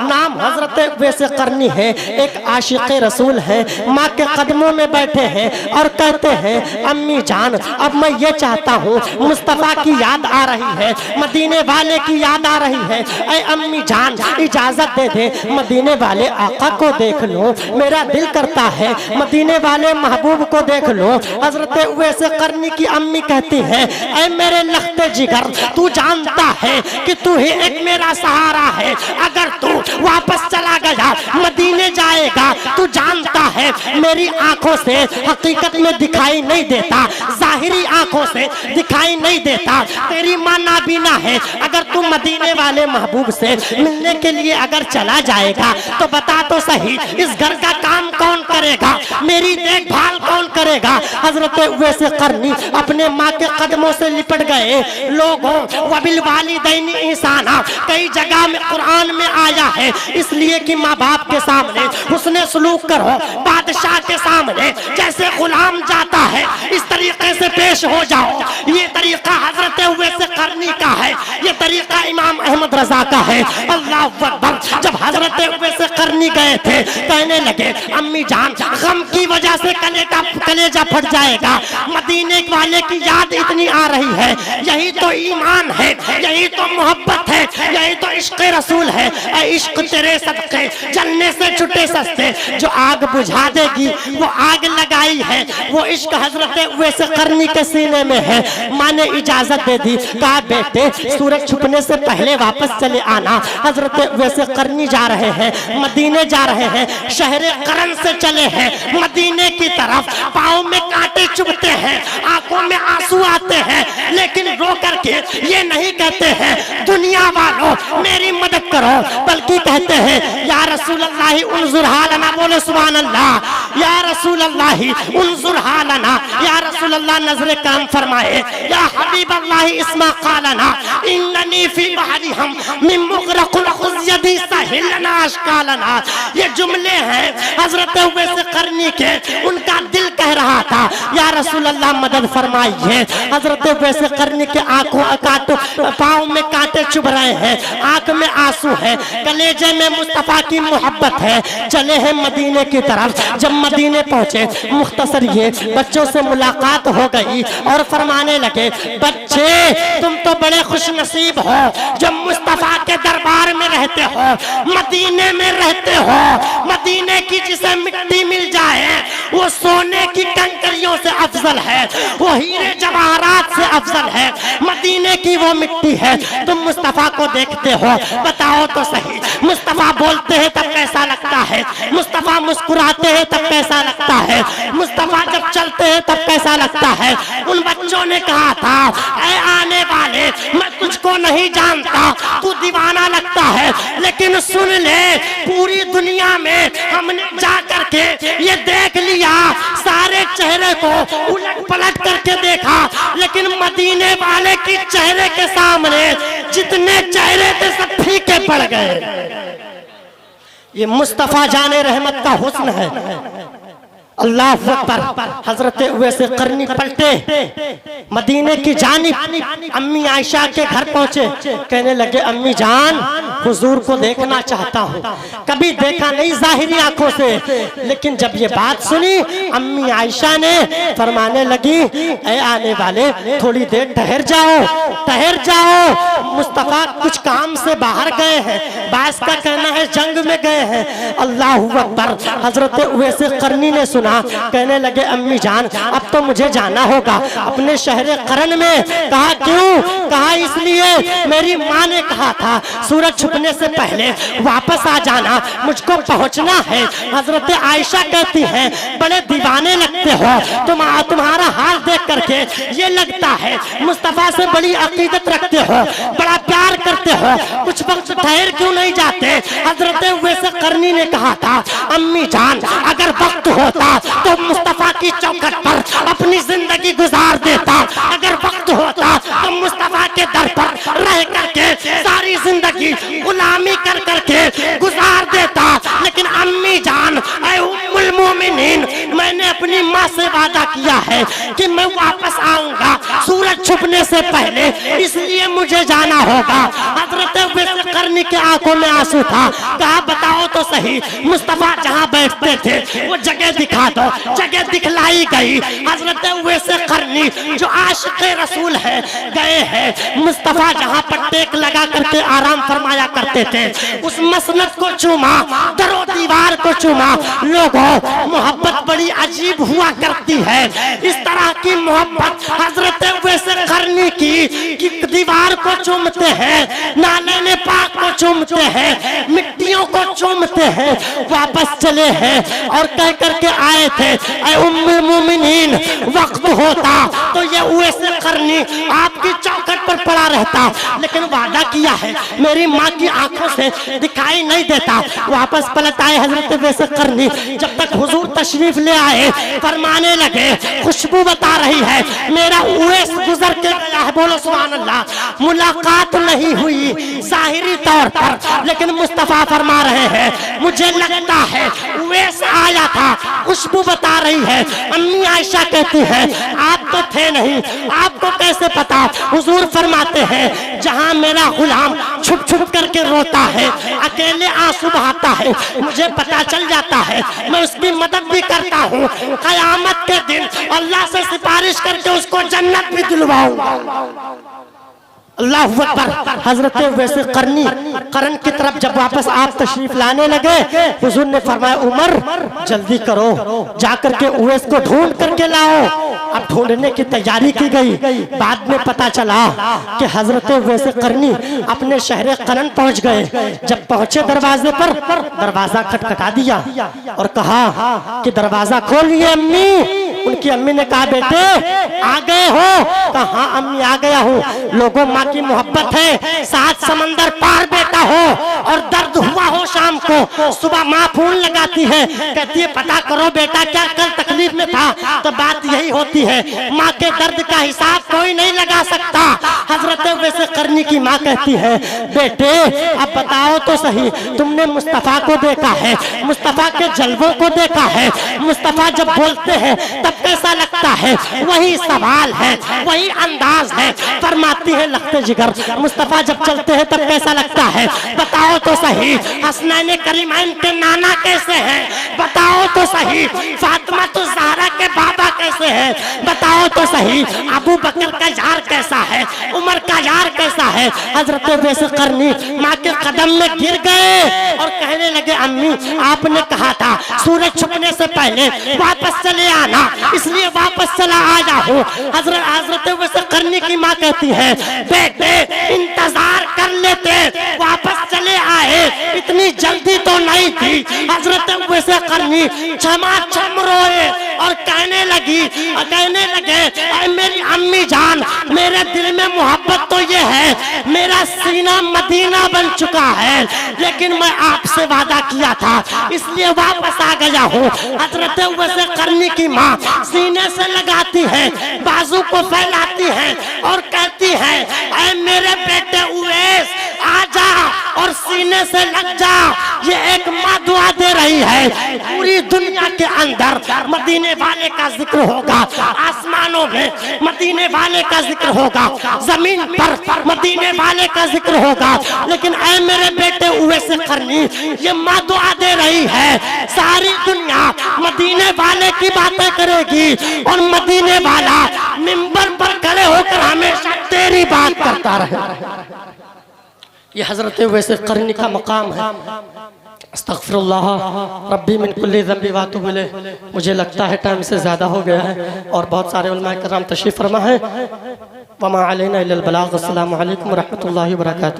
नाम हजरत उवैस करनी है, एक आशिक रसूल है, माँ के कदमों में बैठे हैं और कहते हैं अम्मी जान अब मैं ये चाहता हूँ, मुस्तफा की याद आ रही है, मदीने वाले की याद आ रही है, ऐ अम्मी जान इजाजत दे दे, मदीने वाले आका को देख लो, मेरा दिल करता है मदीने वाले महबूब को देख लो। हजरत उवैस करनी की अम्मी कहती है ऐ मेरे लख्ते जिगर, तू जानता है कि तू ही एक मेरा सहारा है, अगर तू वापस चला गया मदीने जाएगा, तू जानता है मेरी आंखों से हकीकत में दिखाई नहीं देता, जाहिरी आंखों से दिखाई नहीं देता, तेरी माँ नाबीना है, अगर तू मदीने वाले महबूब से मिलने के लिए अगर चला जाएगा तो बता तो सही इस घर का काम कौन करेगा, मेरी देखभाल कौन करेगा। हजरत उवैस करनी अपने माँ के कदमों से लिपट गए। लोगों वबिल वालिदैन इंसाना कई जगह में कुरान में आया है, इसलिए कि माँ बाप के सामने हुस्ने सलूक करो, बादशाह के सामने जैसे गुलाम जाता है इस तरीके से पेश हो जाओ। ये तरीका हजरत उवैस करनी का है, ये तरीका इमाम अहमद रजा का है। अल्लाह अकबर। जब हजरत उवैस करनी गए थे कहने लगे अम्मी जान गम की वजह से कलेजा फट जाएगा, मदीने वाले की याद इतनी आ रही है, यही तो ईमान है, यही तो मोहब्बत है, यही तो इश्क रसूल है। इश्क तेरे सदके जलने से छुटे सस्ते, जो आग बुझा देगी वो आग लगाई है, वो इश्क हजरत उवैस करनी के सीने में है। माँ ने इजाजत दे दी, कहा बेटे सूरज छुपने से पहले वापस चले आना। हजरत उवैस करनी जा रहे हैं, मदीने जा रहे हैं, शहरे करन से चले हैं मदीने की तरफ, पाँव में कांटे चुभते हैं, आंखों में आंसू आते हैं, लेकिन रो करके ये नहीं कहते हैं दुनिया वालों मेरी मदद करो, बल्कि कहते हैं या रसूल अल्लाह उन्जुर हालना, बोले सुभान अल्लाह, या रसूल अल्लाह उन्जुर हालना, या रसूल अल्लाह नजर काम फरमाए, या हबीब अल्लाह इस्मा कालना इन्ननी फी बहरिहम मिन मुगरकुल खुज़यदी सहिलना अशकालना। ये जुमले हैं हजरत उवैस करनी के, उनका दिल कह रहा था या रसूल अल्लाह मदद फरमाइए। हजरत उवैस करनी के आंखों पाँव में कांटे चुभ रहे हैं, आंख में आंसू है, कलेजे में मुस्तफा की मोहब्बत है, चले हैं मदीने की तरफ। जब मदीने पहुंचे मुख्तसर ये बच्चों से मुलाकात हो गई और फरमाने लगे बच्चे तुम तो बड़े खुश नसीब हो जो मुस्तफा के दरबार में रहते हो, मदीने में रहते हो। मदीने की जिसे मिट्टी मिल जाए वो सोने की कंकरियों से अफजल है, वो हीरे जवाहरात से अफजल है, मदीने की वो मिट्टी है। तुम मुस्तफा को देखते हो, बताओ तो सही मुस्तफा बोलते हैं तब कैसा लगता है, मुस्तफा मुस्कुराते हैं तब कैसा लगता है, मुस्तफा जब चलते हैं तब कैसा लगता है। उन बच्चों ने कहा था ऐ आने वाले मैं तुझको नहीं जानता, तू दीवाना लगता है, लेकिन सुन ले पूरी दुनिया में हमने जा करके ये देख लिया, सारे चेहरे को उलट पलट करके देखा, लेकिन मदीने वाले के चेहरे के सामने जितने चेहरे थे सब फीके पड़ गए। ये मुस्तफा जाने रहमत का हुस्न है। अल्लाह अकबर। हजरत उवैस करनी पलटे मदीने की जानिब अम्मी आयशा के घर पहुंचे, कहने लगे अम्मी जान हुजूर को देखना चाहता हूँ, कभी देखा नहीं जाहिरी आंखों से, लेकिन जब ये बात सुनी अम्मी आयशा ने फरमाने लगी ऐ आने वाले थोड़ी देर ठहर जाओ, ठहर जाओ, मुस्तफा कुछ काम से बाहर गए हैं, बास का कहना है जंग में गए हैं। अल्लाह अकबर। हजरत उवैस करनी ने सुना, कहने लगे अम्मी जान अब तो मुझे जाना होगा अपने शहर करन में। कहा क्यों? कहा इसलिए मेरी माँ ने कहा था सूरज छुपने से पहले वापस आ जाना, मुझको पहुंचना है। हजरत आयशा कहती है बड़े दीवाने लगते हो, तुम्हारा हाल देख करके ये लगता है मुस्तफा से बड़ी अकीदत रखते हो, बड़ा प्यार करते हो, कुछ वक्त ठहर क्यों नहीं जाते? हजरत उवैस करनी ने कहा था अम्मी जान अगर वक्त होता तो मुस्तफा की चौखट पर अपनी जिंदगी गुजार देता, अगर वक्त होता तो मुस्तफा के दर पर रह करके सारी जिंदगी गुलामी कर करके गुजार देता। लेकिन अम्मी जान ऐ उम्मुल मोमिनीन, मैंने अपनी माँ से वादा किया है कि मैं वापस आऊंगा सूरज छुपने से पहले, इसलिए मुझे जाना होगा। हजरत उवैस करनी کرنی کے آنکھوں میں آنسو تھا. کہا بتاؤ تو صحیح مصطفیٰ جہاں بیٹھتے تھے وہ جگہ دکھا دو. جگہ دکھلائی گئی. حضرت اویس قرنی جو عاشق رسول ہے گئے ہیں مصطفیٰ جہاں پر ٹیک لگا کر کے آرام فرمایا کرتے تھے اس مسند کو چوما, در و دیوار کو چوما. لوگوں محبت بڑی عجیب ہوا کرتی ہے. اس طرح کی محبت حضرت اویس قرنی کی دیوار کو چومتے ہیں, نالین پاک کو چومتے ہیں, مٹیوں کو چومتے ہیں. واپس چلے ہیں اور کہہ کر کے آئے تھے اے ام المومنین وقت ہوتا تو یہ اویس قرنی آپ کی چوکھٹ پر پڑا رہتا, لیکن وعدہ کیا ہے میری ماں کی آنکھوں سے دکھائی نہیں دیتا. واپس پلٹ آئے حضرت اویس قرنی. جب تک حضور تشریف لے آئے فرمانے لگے خوشبو بتا رہی ہے میرا اویس گزر کے گیا ہے. بولو سبحان اللہ. ملاقات نہیں ہوئی ظاہری طور پر, لیکن مصطفیٰ فرما رہے ہیں مجھے لگتا ہے اویس آیا تھا. خوشبو بتا رہی ہے. امی عائشہ کہتی ہے آپ تو تھے نہیں, آپ کو کیسے پتا؟ حضور فرماتے ہیں جہاں میرا غلام چھپ چھپ کر کے روتا ہے, اکیلے آنسو بہاتا ہے, مجھے پتا چل جاتا ہے, میں اس کی مدد بھی کرتا ہوں. قیامت کے دن اللہ سے سفارش کر کے اس کو جنت بھی دلواؤں. اللہ اکبر. حضرت اویس قرنی قرن کی طرف جب واپس آپ تشریف لانے لگے حضور نے فرمایا عمر جلدی کرو, جا کر کے اویس کو ڈھونڈ کر کے لاؤ. اب ڈھونڈنے کی تیاری کی گئی. بعد میں پتا چلا کہ حضرت اویس قرنی اپنے شہر قرن پہنچ گئے. جب پہنچے دروازے پر دروازہ کھٹکھٹا دیا اور کہا کہ دروازہ کھولیے امی. ان کی امی نے کہا بیٹے آ گئے ہو؟ کہا امی آ گیا ہوں. لوگوں ماں کی محبت ہے, 7 سمندر پار بیٹا ہو اور درد ہوا ہو شام کو, صبح ماں فون لگاتی ہے کہتی ہے پتا کرو بیٹا کیا کل تکلیف میں تھا. تو بات یہی ہوتی ہے ماں کے درد کا حساب کوئی نہیں لگا سکتا. حضرت اویس قرنی کی ماں کہتی ہے بیٹے اب بتاؤ تو صحیح تم نے مصطفیٰ کو دیکھا ہے, مصطفیٰ کے جلووں کو دیکھا ہے, مصطفیٰ جب بولتے ہیں تب کیسا لگتا ہے؟ وہی سوال ہے, وہی انداز ہے. فرماتی ہے لخت جگر مصطفیٰ جب چلتے ہیں تب کیسا لگتا ہے؟ بتاؤ تو صحیح حسنین کریمین کے نانا کیسے ہیں؟ بتاؤ تو صحیح فاطمہ الزہرا کے بابا کیسے ہیں؟ بتاؤ تو صحیح ابو بکر کا یار کیسا ہے, عمر کا یار کیسا ہے؟ حضرت اویس قرنی ماں کے قدم میں گر گئے اور کہنے لگے امی آپ نے کہا تھا سورج چھپنے سے پہلے واپس چلے آنا, اس لیے واپس چلا آیا ہوں. حضرت اویس قرنی کی ماں کہتی ہے بیٹے انتظار کر لیتے واپس چلے آئے, اتنی جلدی تو نہیں تھی. حضرت اویس قرنی چھما چھم روئے اور کہنے لگے اے میری امی جان میرے دل میں محبت تو یہ ہے, میرا سینہ مدینہ بن چکا ہے, لیکن میں آپ سے وعدہ کیا تھا اس لیے واپس آ گیا ہوں. حضرت اویس قرنی کی ماں سینے سے لگاتی ہے, بازو کو پھیلاتی ہے اور کہتی ہے اے میرے بیٹے اویس آ جا اور سینے سے لگ جا. یہ ایک ماں دعا دے رہی ہے پوری دنیا کے اندر مدینے والے کا ذکر ہوگا, آسمانوں میں مدینے والے کا ذکر ہوگا, زمین پر مدینے والے کا ذکر ہوگا, لیکن اے میرے بیٹے اویس قرنی یہ ماں دعا دے رہی ہے ساری دنیا مدینے والے کی باتیں کرے گی اور مدینے والا منبر پر کھڑے ہو کر ہمیشہ تیری بات کرتا رہے. یہ حضرت اویس قرنی کا مقام ہے. استغفر اللہ ربی من کل ذنب واتوب الیہ. مجھے لگتا ہے ٹائم سے زیادہ ہو گیا ہے اور بہت سارے علماء کرام تشریف فرما ہے. وما علینا الا البلاغ. السلام علیکم ورحمۃ اللہ وبرکاتہ.